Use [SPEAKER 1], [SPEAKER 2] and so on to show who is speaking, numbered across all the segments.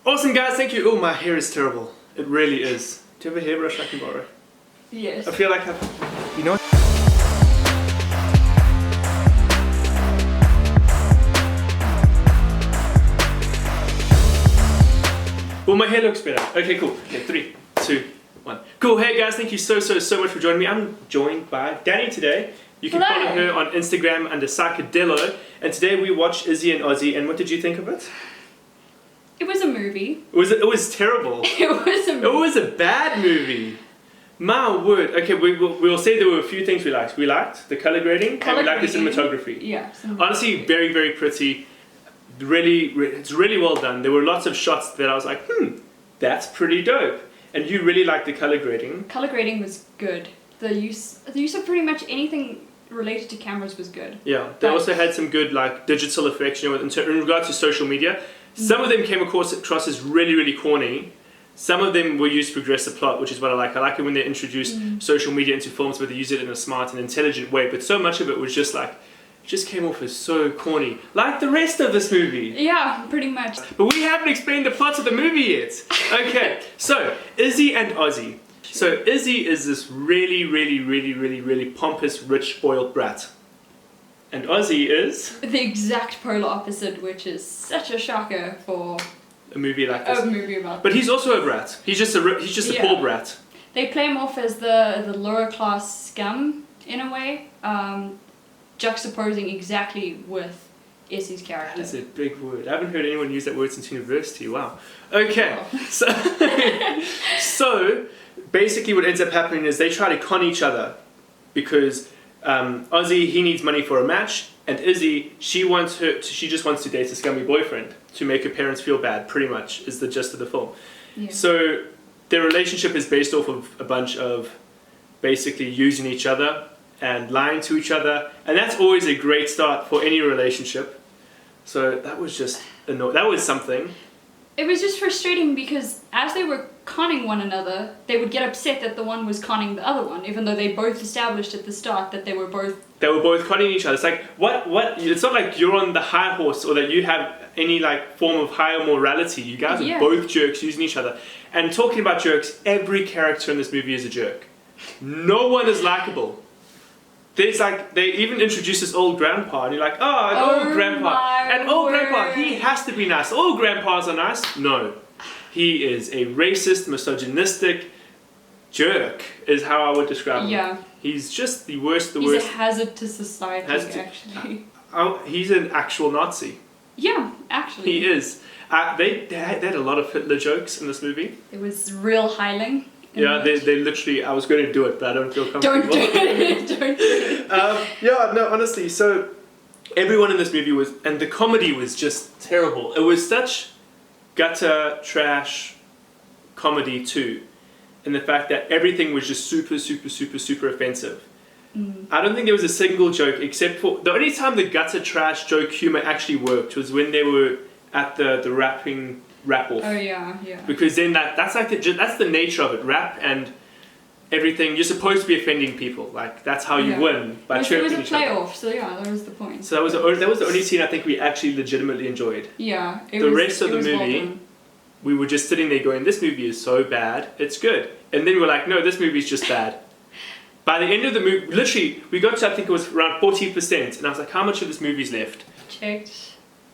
[SPEAKER 1] Awesome, guys. Thank you. Oh, my hair is terrible. It really is. Do you have a hairbrush I can borrow?
[SPEAKER 2] Yes.
[SPEAKER 1] I feel like I've... You know what? Well, my hair looks better. Okay, cool. Okay, 3, 2, 1. Cool. Hey, guys. Thank you so much for joining me. I'm joined by Danny today. You can follow her on Instagram under Psychedello. And today we watched Isi and Ossi. And what did you think of it?
[SPEAKER 2] It was a movie.
[SPEAKER 1] It was terrible.
[SPEAKER 2] It was a movie.
[SPEAKER 1] It was a bad movie. My word. Okay, we'll say there were a few things we liked. We liked the color grading and we liked the cinematography.
[SPEAKER 2] Yeah.
[SPEAKER 1] Honestly, very, very pretty. It's really well done. There were lots of shots that I was like, that's pretty dope. And you really liked the color grading.
[SPEAKER 2] Color grading was good. The use of pretty much anything related to cameras was good.
[SPEAKER 1] Yeah, they also had some good like digital effects. You know, in regard to social media, some of them came across as really, really corny. Some of them were used to progress the plot, which is what I like. I like it when they introduce social media into films, but they use it in a smart and intelligent way. But so much of it was just like, it just came off as so corny, like the rest of this movie.
[SPEAKER 2] Yeah, pretty much.
[SPEAKER 1] But we haven't explained the plot of the movie yet. Okay, so Isi and Ossi. So Isi is this really pompous, rich, spoiled brat. And Ossi is...
[SPEAKER 2] the exact polar opposite, which is such a shocker for
[SPEAKER 1] a movie like this.
[SPEAKER 2] A movie about
[SPEAKER 1] But he's also a brat. He's just a poor brat.
[SPEAKER 2] They play him off as the lower class scum, in a way. Juxtaposing exactly with Isi's character.
[SPEAKER 1] That's a big word. I haven't heard anyone use that word since university. Wow. Okay. So, so basically what ends up happening is they try to con each other because Ossi, he needs money for a match, and Isi, she just wants to date a scummy boyfriend to make her parents feel bad, pretty much, is the gist of the film.
[SPEAKER 2] Yeah.
[SPEAKER 1] So their relationship is based off of a bunch of basically using each other and lying to each other, and that's always a great start for any relationship. So that was just that was something.
[SPEAKER 2] It was just frustrating because as they were conning one another, they would get upset that the one was conning the other one, even though they both established at the start that they were both
[SPEAKER 1] conning each other. It's like what it's not like you're on the high horse or that you have any like form of higher morality. You guys are both jerks using each other. And talking about jerks, every character in this movie is a jerk. No one is likable. There's like, they even introduce this old grandpa and you're like, oh, an old grandpa. And old grandpa, he has to be nice. All grandpas are nice. No. He is a racist, misogynistic jerk, is how I would describe him.
[SPEAKER 2] Yeah.
[SPEAKER 1] He's just the worst.
[SPEAKER 2] He's a hazard to society, actually.
[SPEAKER 1] He's an actual Nazi.
[SPEAKER 2] Yeah, actually.
[SPEAKER 1] He is. They had a lot of Hitler jokes in this movie.
[SPEAKER 2] It was real Heiling.
[SPEAKER 1] Yeah, they literally, I was going to do it, but I don't feel comfortable.
[SPEAKER 2] Don't do it. Don't do it.
[SPEAKER 1] Yeah, no, honestly, so everyone in this movie was, and the comedy was just terrible. It was such gutter, trash comedy too, in the fact that everything was just super offensive. I don't think there was a single joke except for, the only time the gutter, trash joke humor actually worked was when they were at the rap off.
[SPEAKER 2] Oh yeah.
[SPEAKER 1] Because then that's the nature of it. Rap and everything, you're supposed to be offending people. Like that's how you win by chirping each other.
[SPEAKER 2] It was a playoff, so yeah, that was the point.
[SPEAKER 1] So that was the only scene I think we actually legitimately enjoyed.
[SPEAKER 2] Yeah.
[SPEAKER 1] The rest of the movie, we were just sitting there going, "This movie is so bad, it's good." And then we're like, "No, this movie's just bad." By the end of the movie, literally, we got to I think it was around 40%, and I was like, "How much of this movie's left?"
[SPEAKER 2] Checked.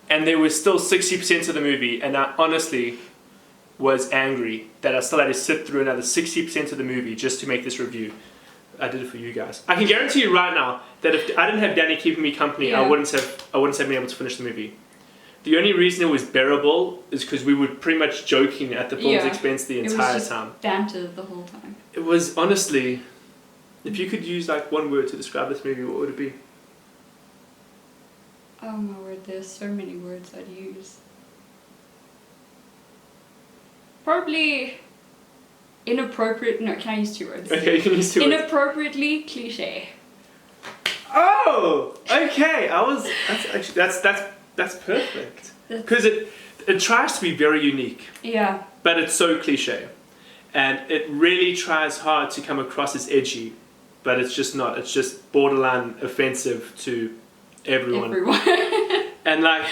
[SPEAKER 1] And there was still 60% of the movie, and I honestly was angry that I still had to sit through another 60% of the movie just to make this review. I did it for you guys. I can guarantee you right now that if I didn't have Danny keeping me company, I wouldn't have been able to finish the movie. The only reason it was bearable is because we were pretty much joking at the film's expense the entire time.
[SPEAKER 2] It was just banter the whole time.
[SPEAKER 1] It was honestly, if you could use like one word to describe this movie, what would it be?
[SPEAKER 2] Oh my word, there's so many words I'd use. Probably inappropriate. No, can I use 2 words?
[SPEAKER 1] Okay, you can use 2 words.
[SPEAKER 2] Inappropriately cliche.
[SPEAKER 1] Oh, okay. That's perfect. Because it tries to be very unique.
[SPEAKER 2] Yeah.
[SPEAKER 1] But it's so cliche, and it really tries hard to come across as edgy, but it's just not. It's just borderline offensive to everyone.
[SPEAKER 2] And
[SPEAKER 1] And like,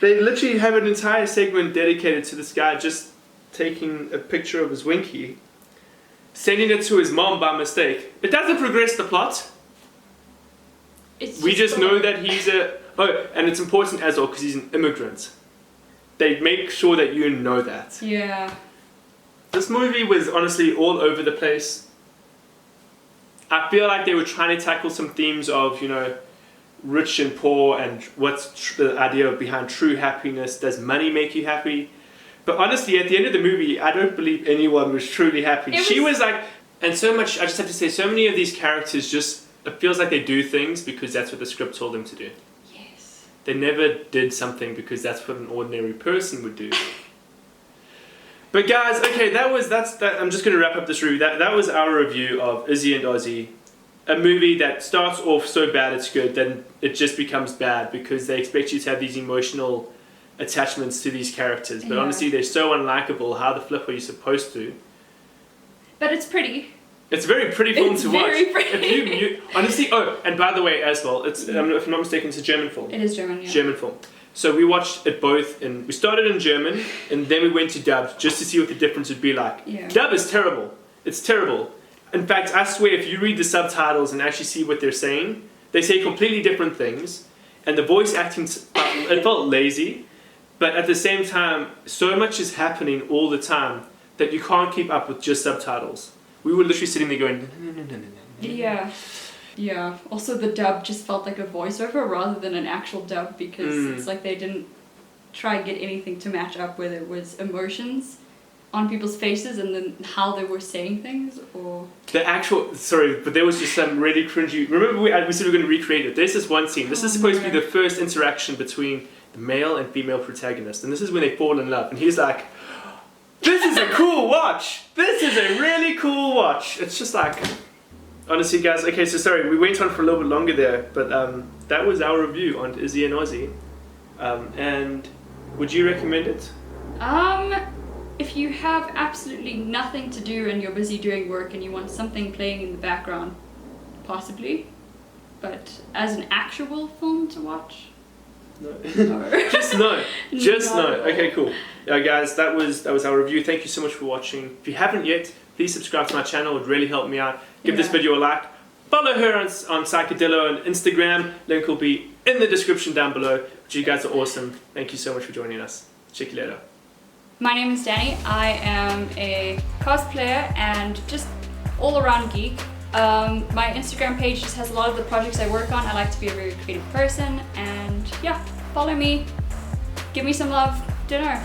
[SPEAKER 1] They literally have an entire segment dedicated to this guy just taking a picture of his winky, sending it to his mom by mistake. It doesn't progress the plot. We just know that he's and it's important as well because he's an immigrant. They make sure that you know that.
[SPEAKER 2] Yeah.
[SPEAKER 1] This movie was honestly all over the place. I feel like they were trying to tackle some themes of, rich and poor and what's the idea behind true happiness. Does money make you happy? But honestly, at the end of the movie, I don't believe anyone was truly happy. She was like, and so much, I just have to say, so many of these characters just, it feels like they do things because that's what the script told them to do.
[SPEAKER 2] Yes.
[SPEAKER 1] They never did something because that's what an ordinary person would do. But guys, okay, that's I'm just going to wrap up this review. That was our review of Isi and Ossi. A movie that starts off so bad it's good, then it just becomes bad because they expect you to have these emotional attachments to these characters. But honestly, they're so unlikable. How the flip are you supposed to?
[SPEAKER 2] But it's pretty.
[SPEAKER 1] It's a very pretty film to watch.
[SPEAKER 2] It's very pretty.
[SPEAKER 1] If you honestly, and by the way, as well, it's if I'm not mistaken, it's a German film.
[SPEAKER 2] It is German, yeah.
[SPEAKER 1] German film. So we watched it both we started in German and then we went to dubbed just to see what the difference would be like.
[SPEAKER 2] Yeah.
[SPEAKER 1] Dub is terrible. It's terrible. In fact, I swear if you read the subtitles and actually see what they're saying, they say completely different things. And the voice acting, it felt lazy. But at the same time, so much is happening all the time that you can't keep up with just subtitles. We were literally sitting there going,
[SPEAKER 2] Yeah. Yeah. Also, the dub just felt like a voiceover rather than an actual dub because it's like they didn't try and get anything to match up, whether it was emotions on people's faces and then how they were saying things or... but there was just some really cringy... Remember we said we were going to recreate it. There's this one scene. This is supposed to be the first interaction between the male and female protagonist. And this is when they fall in love. And he's like, this is a cool watch! This is a really cool watch! It's just like... Honestly, guys, okay, so sorry, we went on for a little bit longer there, but that was our review on Isi and Ossi. And would you recommend it? If you have absolutely nothing to do and you're busy doing work and you want something playing in the background, possibly. But as an actual film to watch?
[SPEAKER 1] No. Just no. Just no. Okay, cool. Guys, that was our review. Thank you so much for watching. If you haven't yet, please subscribe to my channel. It would really help me out. Give this video a like. Follow her on Psychedillo on Instagram. Link will be in the description down below. But you guys are awesome. Thank you so much for joining us. Check you later.
[SPEAKER 2] My name is Danny. I am a cosplayer and just all-around geek. My Instagram page just has a lot of the projects I work on. I like to be a very creative person and yeah, follow me. Give me some love. Dinner.